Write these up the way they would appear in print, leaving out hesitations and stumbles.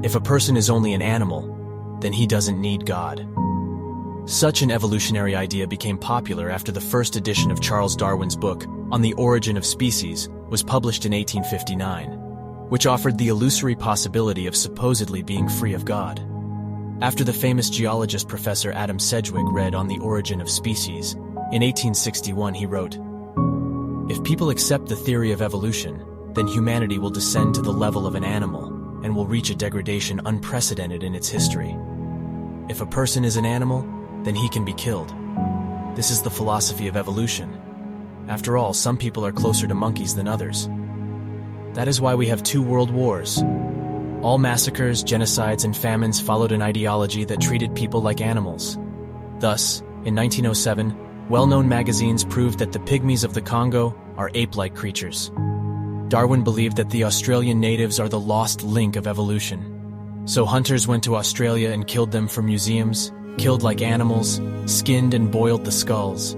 If a person is only an animal, then he doesn't need God. Such an evolutionary idea became popular after the first edition of Charles Darwin's book On the Origin of Species was published in 1859, which offered the illusory possibility of supposedly being free of God. After the famous geologist Professor Adam Sedgwick read On the Origin of Species, in 1861 he wrote, "If people accept the theory of evolution, then humanity will descend to the level of an animal and will reach a degradation unprecedented in its history. If a person is an animal, then he can be killed. This is the philosophy of evolution. After all, some people are closer to monkeys than others. That is why we have 2 world wars. All massacres, genocides, and famines followed an ideology that treated people like animals. Thus, in 1907, well-known magazines proved that the pygmies of the Congo are ape-like creatures. Darwin believed that the Australian natives are the lost link of evolution. So hunters went to Australia and killed them for museums, killed like animals, skinned and boiled the skulls.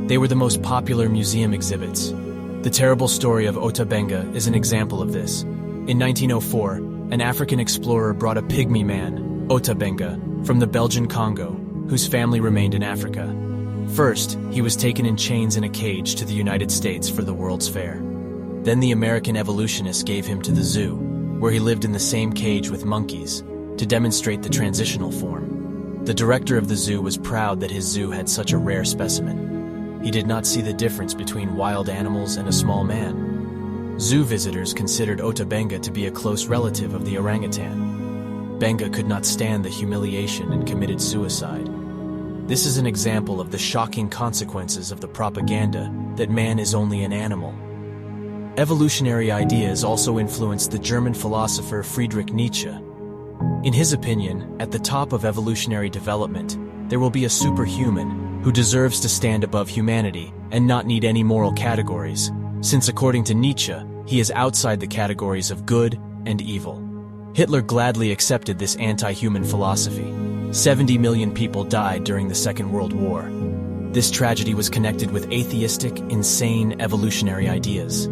They were the most popular museum exhibits. The terrible story of Otabenga is an example of this. In 1904, an African explorer brought a pygmy man, Otabenga, from the Belgian Congo, whose family remained in Africa. First, he was taken in chains in a cage to the United States for the World's Fair. Then the American evolutionists gave him to the zoo, where he lived in the same cage with monkeys, to demonstrate the transitional form. The director of the zoo was proud that his zoo had such a rare specimen. He did not see the difference between wild animals and a small man. Zoo visitors considered Otabenga to be a close relative of the orangutan. Benga could not stand the humiliation and committed suicide. This is an example of the shocking consequences of the propaganda that man is only an animal. Evolutionary ideas also influenced the German philosopher Friedrich Nietzsche. In his opinion, at the top of evolutionary development, there will be a superhuman who deserves to stand above humanity and not need any moral categories, since according to Nietzsche, he is outside the categories of good and evil. Hitler gladly accepted this anti-human philosophy. 70 million people died during the Second World War. This tragedy was connected with atheistic, insane evolutionary ideas.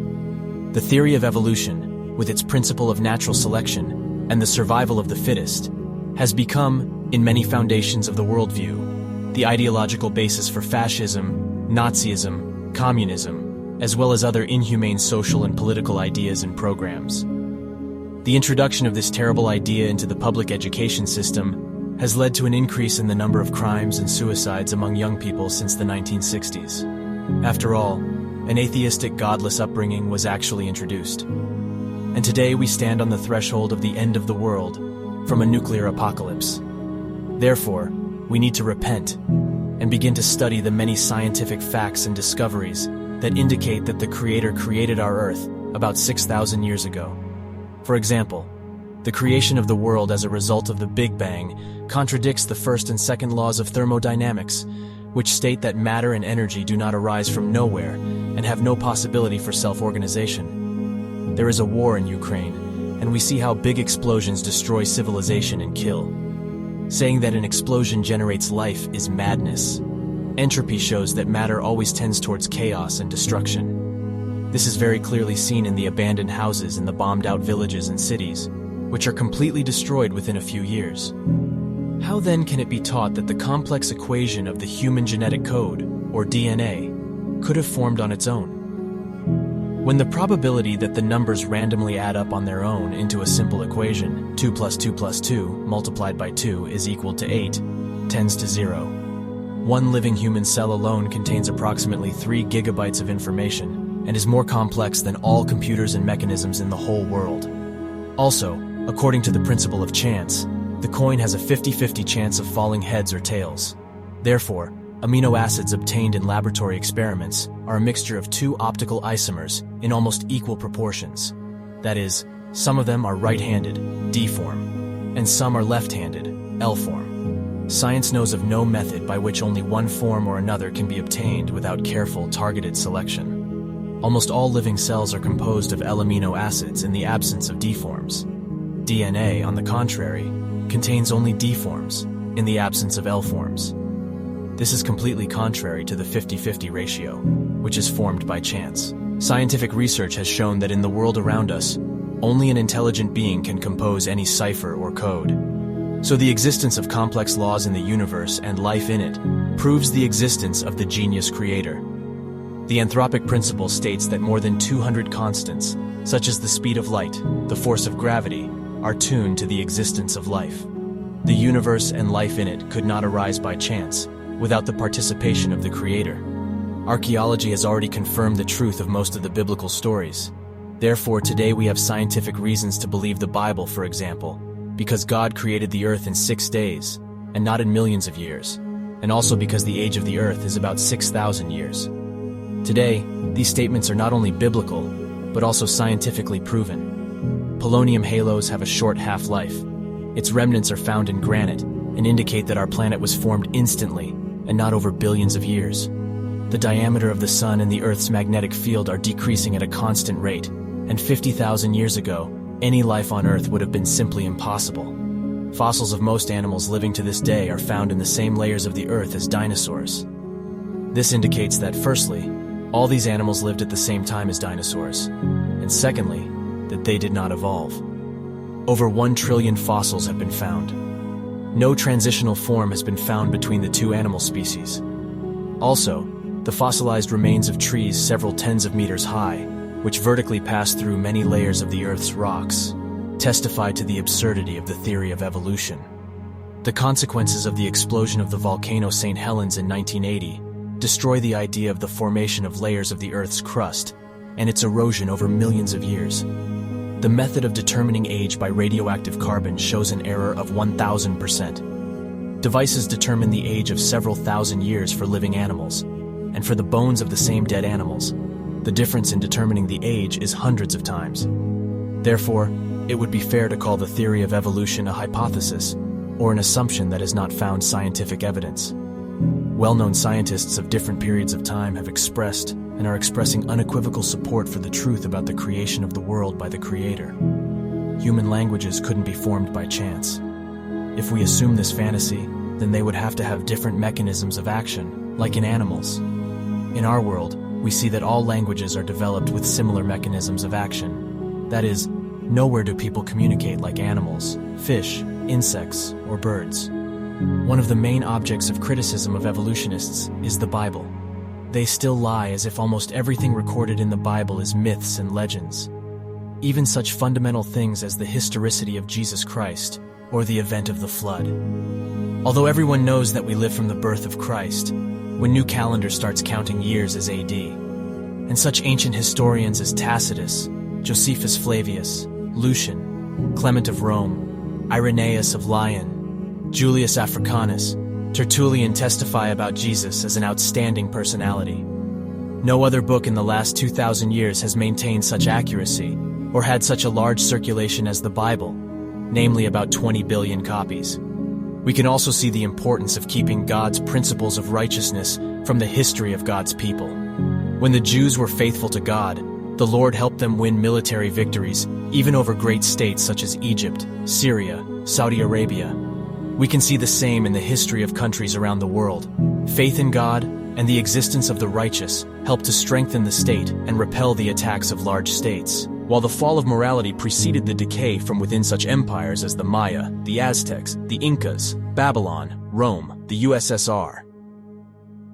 The theory of evolution, with its principle of natural selection and the survival of the fittest, has become, in many foundations of the worldview, the ideological basis for fascism, Nazism, communism, as well as other inhumane social and political ideas and programs. The introduction of this terrible idea into the public education system has led to an increase in the number of crimes and suicides among young people since the 1960s. After all, an atheistic, godless upbringing was actually introduced. And today we stand on the threshold of the end of the world, from a nuclear apocalypse. Therefore, we need to repent and begin to study the many scientific facts and discoveries that indicate that the Creator created our Earth about 6,000 years ago. For example, the creation of the world as a result of the Big Bang contradicts the first and second laws of thermodynamics, which state that matter and energy do not arise from nowhere and have no possibility for self-organization. There is a war in Ukraine, and we see how big explosions destroy civilization and kill. Saying that an explosion generates life is madness. Entropy shows that matter always tends towards chaos and destruction. This is very clearly seen in the abandoned houses in the bombed-out villages and cities, which are completely destroyed within a few years. How then can it be taught that the complex equation of the human genetic code, or DNA, could have formed on its own? When the probability that the numbers randomly add up on their own into a simple equation, 2 plus 2 plus 2 multiplied by 2 is equal to 8, tends to 0. One living human cell alone contains approximately 3 gigabytes of information and is more complex than all computers and mechanisms in the whole world. Also, according to the principle of chance, the coin has a 50-50 chance of falling heads or tails. Therefore, amino acids obtained in laboratory experiments are a mixture of 2 optical isomers in almost equal proportions. That is, some of them are right-handed, D form, and some are left-handed, L form. Science knows of no method by which only one form or another can be obtained without careful, targeted selection. Almost all living cells are composed of L amino acids in the absence of D forms. DNA, on the contrary, contains only D forms in the absence of L forms. This is completely contrary to the 50-50 ratio, which is formed by chance. Scientific research has shown that in the world around us, Only an intelligent being can compose any cipher or code. So the existence of complex laws in the universe and life in it proves the existence of the genius creator. The anthropic principle states that more than 200 constants, such as the speed of light, the force of gravity, are tuned to the existence of life. The universe and life in it could not arise by chance, without the participation of the creator. Archaeology has already confirmed the truth of most of the biblical stories. Therefore, today we have scientific reasons to believe the Bible, for example, because God created the earth in 6 days, and not in millions of years, and also because the age of the earth is about 6,000 years. Today, these statements are not only biblical, but also scientifically proven. Polonium halos have a short half-life. Its remnants are found in granite and indicate that our planet was formed instantly and not over billions of years. The diameter of the sun and the Earth's magnetic field are decreasing at a constant rate, and 50,000 years ago, any life on Earth would have been simply impossible. Fossils of most animals living to this day are found in the same layers of the Earth as dinosaurs. This indicates that, firstly, all these animals lived at the same time as dinosaurs, and secondly, that they did not evolve. Over 1 trillion fossils have been found. No transitional form has been found between the two animal species. Also, the fossilized remains of trees several tens of meters high, which vertically pass through many layers of the Earth's rocks, testify to the absurdity of the theory of evolution. The consequences of the explosion of the volcano St. Helens in 1980 destroy the idea of the formation of layers of the Earth's crust and its erosion over millions of years. The method of determining age by radioactive carbon shows an error of 1,000%. Devices determine the age of several thousand years for living animals, and for the bones of the same dead animals, the difference in determining the age is hundreds of times. Therefore, it would be fair to call the theory of evolution a hypothesis, or an assumption that has not found scientific evidence. Well-known scientists of different periods of time have expressed and are expressing unequivocal support for the truth about the creation of the world by the Creator. Human languages couldn't be formed by chance. If we assume this fantasy, then they would have to have different mechanisms of action, like in animals. In our world, we see that all languages are developed with similar mechanisms of action. That is, nowhere do people communicate like animals, fish, insects, or birds. One of the main objects of criticism of evolutionists is the Bible. They still lie as if almost everything recorded in the Bible is myths and legends. Even such fundamental things as the historicity of Jesus Christ or the event of the flood. Although everyone knows that we live from the birth of Christ, when new calendar starts counting years as AD, and such ancient historians as Tacitus, Josephus Flavius, Lucian, Clement of Rome, Irenaeus of Lyon, Julius Africanus, Tertullian testify about Jesus as an outstanding personality. No other book in the last 2,000 years has maintained such accuracy or had such a large circulation as the Bible, namely about 20 billion copies. We can also see the importance of keeping God's principles of righteousness from the history of God's people. When the Jews were faithful to God, the Lord helped them win military victories, even over great states such as Egypt, Syria, Saudi Arabia. We can see the same in the history of countries around the world. Faith in God and the existence of the righteous help to strengthen the state and repel the attacks of large states, while the fall of morality preceded the decay from within such empires as the Maya, the Aztecs, the Incas, Babylon, Rome, the USSR,